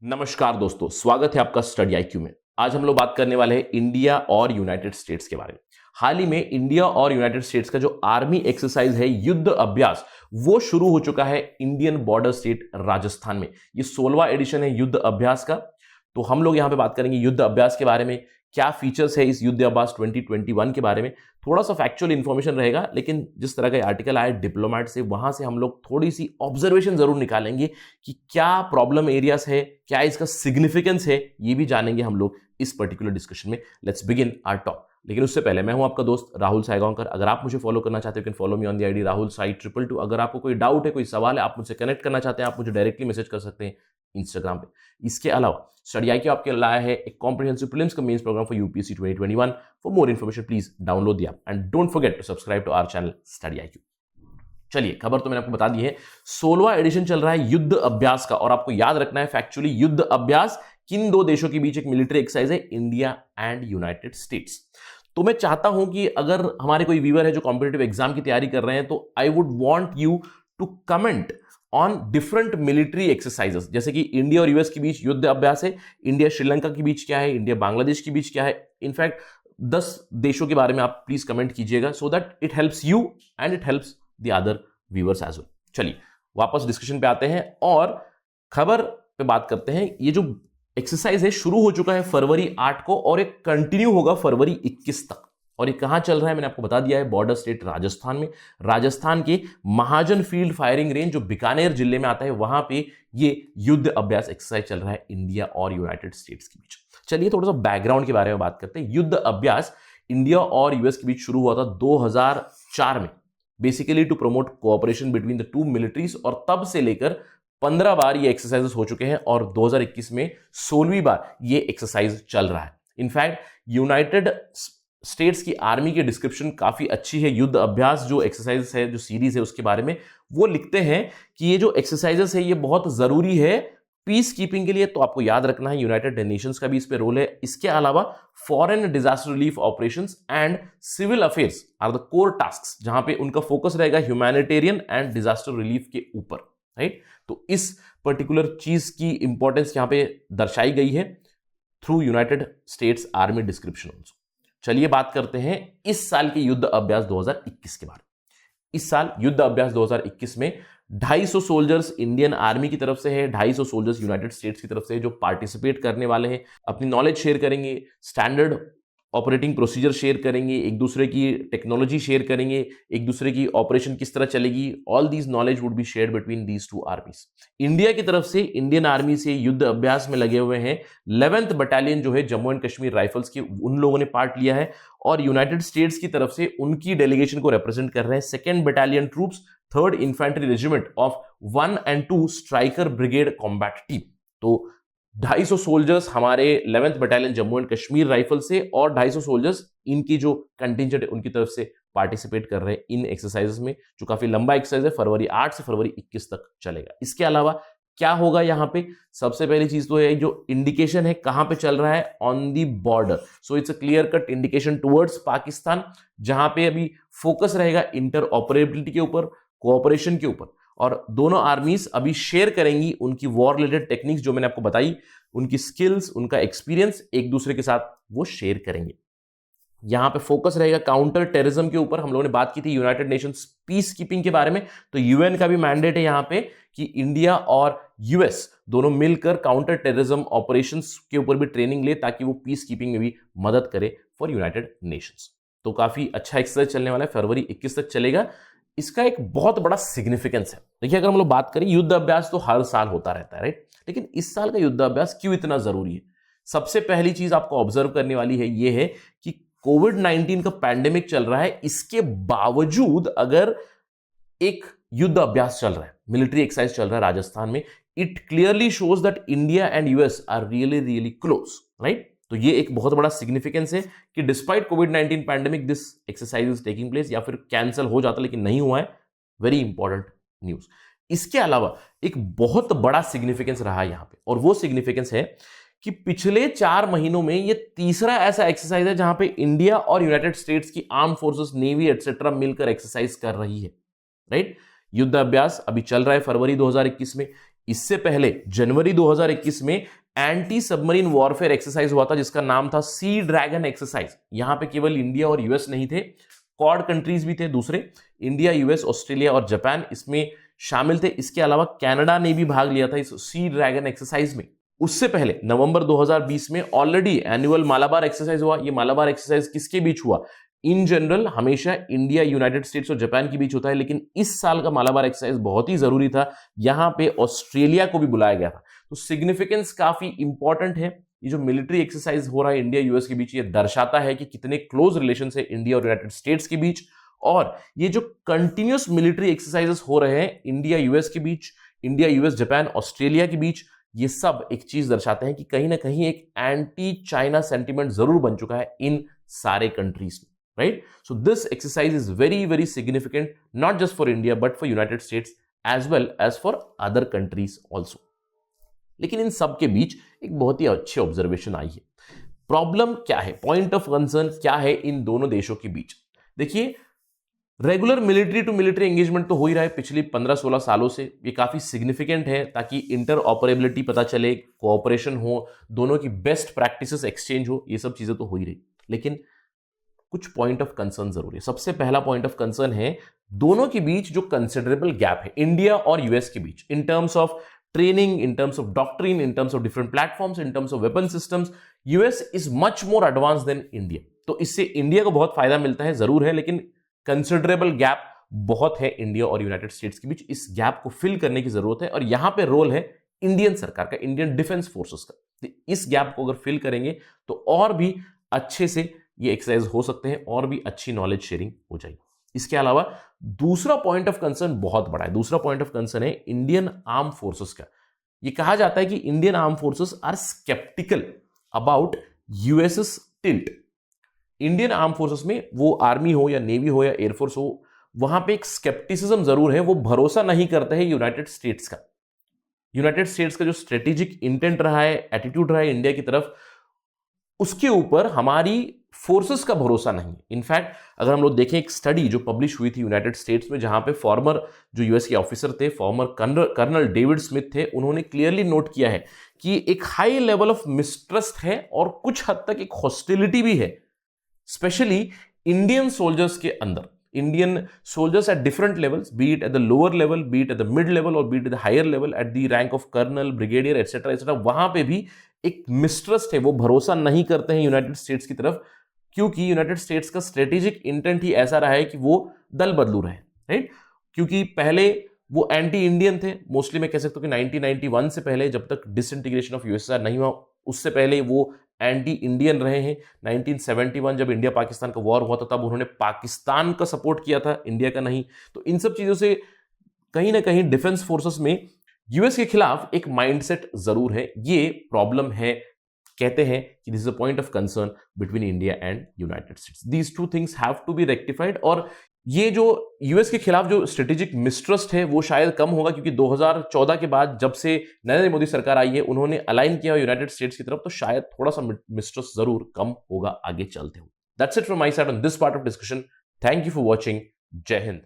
नमस्कार दोस्तों, स्वागत है आपका स्टडी आईक्यू में। आज हम लोग बात करने वाले हैं इंडिया और यूनाइटेड स्टेट्स के बारे में। हाल ही में इंडिया और यूनाइटेड स्टेट्स का जो आर्मी एक्सरसाइज है, युद्ध अभ्यास, वो शुरू हो चुका है इंडियन बॉर्डर स्टेट राजस्थान में। ये 16वां एडिशन है युद्ध अभ्यास का। तो हम लोग यहां पे बात करेंगे युद्ध अभ्यास के बारे में, क्या फीचर्स है इस युद्ध अभ्यास 2021 के बारे में। थोड़ा सा फैक्चुअल इंफॉर्मेशन रहेगा, लेकिन जिस तरह का आर्टिकल आया डिप्लोमेट से, वहां से हम लोग थोड़ी सी ऑब्जर्वेशन जरूर निकालेंगे कि क्या प्रॉब्लम एरियाज है, क्या इसका सिग्निफिकेंस है, ये भी जानेंगे हम लोग इस पर्टिकुलर डिस्कशन में। Let's begin our talk. लेकिन उससे पहले मैं हूं आपका दोस्त राहुल सायगांवकर। अगर आप मुझे फॉलो करना चाहते हो, can follow me on the ID Rahul Sai 222। अगर आपको कोई डाउट है, कोई सवाल है, आप मुझसे कनेक्ट करना चाहते हैं, आप मुझे डायरेक्टली मैसेज कर सकते हैं इंस्टाग्राम पे। इसके अलावा स्टडी आईक्यू आपके लाया है एक कॉम्प्रिहेंसिव प्रीलिम्स का mains programme for UPSC 2021। For more information please download the app and don't forget to subscribe to our channel study IQ. चलिए, खबर तो मैंने आपको बता दी है। 16वां एडिशन चल रहा है युद्ध अभ्यास का, और आपको याद रखना है फैक्चुअली युद्ध अभ्यास किन दो देशों के बीच एक मिलिट्री एक्सरसाइज है, इंडिया एंड यूनाइटेड स्टेट्स। तो मैं चाहता हूं कि अगर हमारे कोई व्यूअर है जो कॉम्पिटिटिव एग्जाम की तैयारी कर रहे हैं, तो I would want you to comment on different military exercises. जैसे कि इंडिया और यूएस के बीच युद्ध अभ्यास है, इंडिया श्रीलंका के बीच क्या है, इंडिया बांग्लादेश के बीच क्या है। इनफैक्ट 10 देशों के बारे में आप प्लीज कमेंट कीजिएगा, so that it helps you and it helps the other viewers as well. चलिए वापस डिस्कशन पे आते हैं और खबर पे बात करते हैं। ये जो एक्सरसाइज है शुरू हो चुका है फरवरी 8 को और एक कंटिन्यू होगा फरवरी 21 तक। और ये कहां चल रहा है मैंने आपको बता दिया है, बॉर्डर स्टेट राजस्थान में। राजस्थान के महाजन फील्ड फायरिंग रेंज जो बीकानेर जिले में आता है, वहां पे ये युद्ध अभ्यास एक्सरसाइज चल रहा है इंडिया और यूनाइटेड स्टेट्स के बीच। चलिए थोड़ा सा बैकग्राउंड के बारे में बात करते हैं। युद्ध अभ्यास इंडिया और यूएस के बीच शुरू हुआ था 2004 में, basically to promote cooperation between the two militaries. और तब से लेकर 15 बार ये एक्सरसाइजेस हो चुके हैं और 2021 में 16वीं बार ये एक्सरसाइज चल रहा है। इनफैक्ट यूनाइटेड स्टेट्स की आर्मी की डिस्क्रिप्शन काफी अच्छी है युद्ध अभ्यास जो एक्सरसाइज है, जो सीरीज है उसके बारे में। वो लिखते हैं कि ये जो एक्सरसाइजेस है ये बहुत जरूरी है पीस कीपिंग के लिए। तो आपको याद रखना है यूनाइटेड नेशंस का भी इस पे रोल है। इसके अलावा foreign disaster relief operations and civil affairs are the core tasks, जहां पे उनका फोकस रहेगा ह्यूमैनिटेरियन एंड डिजास्टर रिलीफ के ऊपर, राइट। तो इस पर्टिकुलर चीज की इंपॉर्टेंस यहां पे दर्शाई गई है through United states army description also. चलिए बात करते हैं इस साल के युद्ध अभ्यास 2021 के बारे में। इस साल युद्ध अभ्यास 2021 में 250 सोल्जर्स इंडियन आर्मी की तरफ से है, 250 सोल्जर्स यूनाइटेड स्टेट्स की तरफ से है, जो पार्टिसिपेट करने वाले हैं। अपनी नॉलेज शेयर करेंगे, स्टैंडर्ड ऑपरेटिंग प्रोसीजर शेयर करेंगे, एक दूसरे की टेक्नोलॉजी शेयर करेंगे, एक दूसरे की ऑपरेशन किस तरह चलेगी। All these knowledge would be shared between these two आर्मीज। India की तरफ से, इंडियन आर्मी से युद्ध अभ्यास में लगे हुए हैं 11th बटालियन जो है जम्मू एंड कश्मीर राइफल्स की, उन लोगों ने पार्ट लिया है। और यूनाइटेड स्टेट्स की तरफ से उनकी डेलीगेशन को रिप्रेजेंट कर रहे हैं 2nd battalion troops, 3rd infantry regiment of 1 and 2 striker brigade combat team. तो 250 सोल्जर्स हमारे 11th battalion Jammu and Kashmir rifle से और 250 सोल्जर्स इनकी जो कंटिंजेंट है उनकी तरफ से पार्टिसिपेट कर रहे हैं इन एक्सरसाइजेस में, जो काफी लंबा एक्सरसाइज है, फरवरी 8 से फरवरी 21 तक चलेगा। इसके अलावा क्या होगा यहाँ पे, सबसे पहली चीज तो है जो इंडिकेशन है कहां पे चल रहा है, on the border. So it's a clear cut indication towards Pakistan, जहां पे अभी फोकस रहेगा इंटर ऑपरेबिलिटी के ऊपर, कोऑपरेशन के ऊपर। और दोनों आर्मीज अभी शेयर करेंगी उनकी वॉर रिलेटेड टेक्निक्स जो मैंने आपको बताई, उनकी स्किल्स, उनका एक्सपीरियंस एक दूसरे के साथ वो शेयर करेंगे। यहां पे फोकस रहेगा काउंटर टेररिज्म के ऊपर। हम लोगों ने बात की थी यूनाइटेड नेशंस पीस कीपिंग के बारे में, तो यूएन का भी मैंडेट है यहां पे कि इंडिया और यूएस दोनों मिलकर काउंटर टेररिज्म ऑपरेशंस के ऊपर भी ट्रेनिंग ले, ताकि वो पीस कीपिंग में भी मदद करे फॉर यूनाइटेड नेशंस। तो काफी अच्छा एक्सरसाइज चलने वाला है, फरवरी 21 तक चलेगा। इसका एक बहुत बड़ा सिग्निफिकेंस है। देखिए, अगर हम लोग बात करें, युद्ध अभ्यास तो हर साल होता रहता है, राइट, लेकिन इस साल का युद्ध अभ्यास क्यों इतना जरूरी है? सबसे पहली चीज आपको ऑब्जर्व करने वाली है ये है कि कोविड-19 का पैंडेमिक चल रहा है, इसके बावजूद अगर एक युद्ध अभ्यास चल रहा है, मिलिट्री एक्सरसाइज चल रहा है राजस्थान में, it clearly shows that India and US are really close, right. तो ये एक बहुत बड़ा सिग्निफिकेंस है कि डिस्पाइट कोविड-19 pandemic this exercise is taking place, या फिर कैंसिल हो जाता लेकिन नहीं हुआ है। Very important news. इसके अलावा एक बहुत बड़ा सिग्निफिकेंस रहा यहां पे, और वो सिग्निफिकेंस है कि पिछले 4 महीनों में ये तीसरा ऐसा एक्सरसाइज है जहां पे इंडिया और यूनाइटेड स्टेट्स की आर्म फोर्सेस, नेवी एटसेट्रा मिलकर एक्सरसाइज कर रही है, राइट। युद्ध अभ्यास अभी चल रहा है फरवरी 2021 में। इससे पहले जनवरी 2021 में एंटी सबमरीन वॉरफेयर एक्सरसाइज हुआ था जिसका नाम था सी ड्रैगन एक्सरसाइज। यहां पे केवल इंडिया और यूएस नहीं थे, क्वाड कंट्रीज भी थे दूसरे, इंडिया, यूएस, ऑस्ट्रेलिया और जापान इसमें शामिल थे। इसके अलावा कनाडा ने भी भाग लिया था इस सी ड्रैगन एक्सरसाइज में। उससे पहले नवंबर 2020 में ऑलरेडी एनुअल मालाबार एक्सरसाइज हुआ। ये मालाबार एक्सरसाइज किसके बीच हुआ? इन जनरल हमेशा इंडिया, यूनाइटेड स्टेट्स और जापान के बीच होता है, लेकिन इस साल का मालाबार एक्सरसाइज बहुत ही जरूरी था, यहां पे ऑस्ट्रेलिया को भी बुलाया गया था। तो सिग्निफिकेंस काफी इंपॉर्टेंट है। ये जो मिलिट्री एक्सरसाइज हो रहा है इंडिया यूएस के बीच, ये दर्शाता है कि कितने क्लोज रिलेशन है इंडिया और यूनाइटेड स्टेट्स के बीच। और ये जो कंटिन्यूस मिलिट्री एक्सरसाइजेस हो रहे हैं इंडिया यूएस के बीच, इंडिया यूएस जापान ऑस्ट्रेलिया के बीच, ये सब एक चीज दर्शाते हैं कि कहीं ना कहीं एक एंटी चाइना सेंटिमेंट जरूर बन चुका है इन सारे कंट्रीज में, right? So this exercise is very very significant, not just for India but for United States as well as for other countries also. लेकिन इन सब के बीच एक बहुत ही अच्छी ऑब्जर्वेशन आई है। प्रॉब्लम क्या है, पॉइंट ऑफ कंसर्न क्या है इन दोनों देशों के बीच? देखिए, regular military to military engagement तो हो ही रहा है पिछले 15-16 सालों से। ये काफी सिग्निफिकेंट है ताकि इंटर ऑपरेबिलिटी पता चले, कोऑपरेशन हो, दोनों की बेस्ट प्रैक्टिसेस एक्सचेंज हो, ये सब चीजें तो हो ही रही। लेकिन कुछ पॉइंट ऑफ कंसर्न जरूर है। सबसे पहला पॉइंट ऑफ कंसर्न है दोनों के बीच जो कंसिडरेबल गैप है इंडिया और यूएस के बीच, in terms of training, in terms of doctrine, in terms of different platforms, in terms of weapon systems, US is much more advanced than India। तो इससे इंडिया को बहुत फायदा मिलता है जरूर है, लेकिन कंसिडरेबल गैप बहुत है इंडिया और यूनाइटेड स्टेट्स के बीच। इस गैप को फिल करने की जरूरत है और यहां पे रोल है इंडियन सरकार का, इंडियन डिफेंस फोर्सेस का। तो इस गैप को अगर फिल करेंगे तो और भी अच्छे से ये एक्सरसाइज हो सकते हैं और भी अच्छी नॉलेज शेयरिंग हो जाएगी। इसके अलावा दूसरा पॉइंट ऑफ कंसर्न बहुत बड़ा है। दूसरा पॉइंट ऑफ कंसर्न है इंडियन आर्म फोर्सेस का। ये कहा जाता है कि Indian arm forces are sceptical about US's tilt. Indian arm forces में, वो आर्मी हो या नेवी हो या एयरफोर्स हो, वहां पे एक स्केप्टिसिज्म जरूर है, वो भरोसा नहीं करते हैं यूनाइटेड स्टेट्स का। यूनाइटेड स्टेट्स का जो स्ट्रेटेजिक इंटेंट रहा है, एटीट्यूड रहा है इंडिया की तरफ, उसके ऊपर हमारी फोर्सेस का भरोसा नहीं। इनफैक्ट अगर हम लोग देखें, एक स्टडी जो पब्लिश हुई थी यूनाइटेड स्टेट्स में, जहां पे फॉर्मर जो यूएस के ऑफिसर थे, फॉर्मर कर्नल डेविड स्मिथ थे, उन्होंने क्लियरली नोट किया है कि एक हाई लेवल ऑफ मिसट्रस्ट है और कुछ हद तक एक हॉस्टिलिटी भी है, स्पेशली इंडियन सोल्जर्स के अंदर। Indian soldiers at different levels, be it at the lower level, be it at the mid level और be it at the higher level, at the rank of colonel, brigadier etcetera etcetera, वहां पे भी एक mistrust है, वो भरोसा नहीं करते हैं यूनाइटेड स्टेट्स की तरफ, क्योंकि यूनाइटेड स्टेट्स का स्ट्रेटेजिक इंटेंट ही ऐसा रहा है कि वो दल बदलू रहे, राइट? क्योंकि पहले वो एंटी इंडियन थे, मोस्टली मैं कह सकता हूं कि 1991 से पहले, जब तक डिसइंटीग्रेशन ऑफ यूएसएसआर नहीं हुआ, उससे पहले वो एंटी इंडियन रहे हैं। 1971 जब इंडिया पाकिस्तान का वॉर हुआ था, तब उन्होंने पाकिस्तान का सपोर्ट किया था, इंडिया का नहीं। तो इन सब चीजों से कहीं ना कहीं डिफेंस फोर्सेस में यूएस के खिलाफ एक माइंडसेट जरूर है। ये प्रॉब्लम है, कहते हैं कि this is a point of concern between India and United States. These two things have to be rectified. और ये जो यूएस के खिलाफ जो स्ट्रेटेजिक मिसट्रस्ट है वो शायद कम होगा, क्योंकि 2014 के बाद जब से नरेंद्र मोदी सरकार आई है, उन्होंने अलाइन किया यूनाइटेड स्टेट्स की तरफ, तो शायद थोड़ा सा मिसट्रस्ट जरूर कम होगा आगे चलते हुए। That's it from my side on this part of discussion. Thank you for watching. जय हिंद।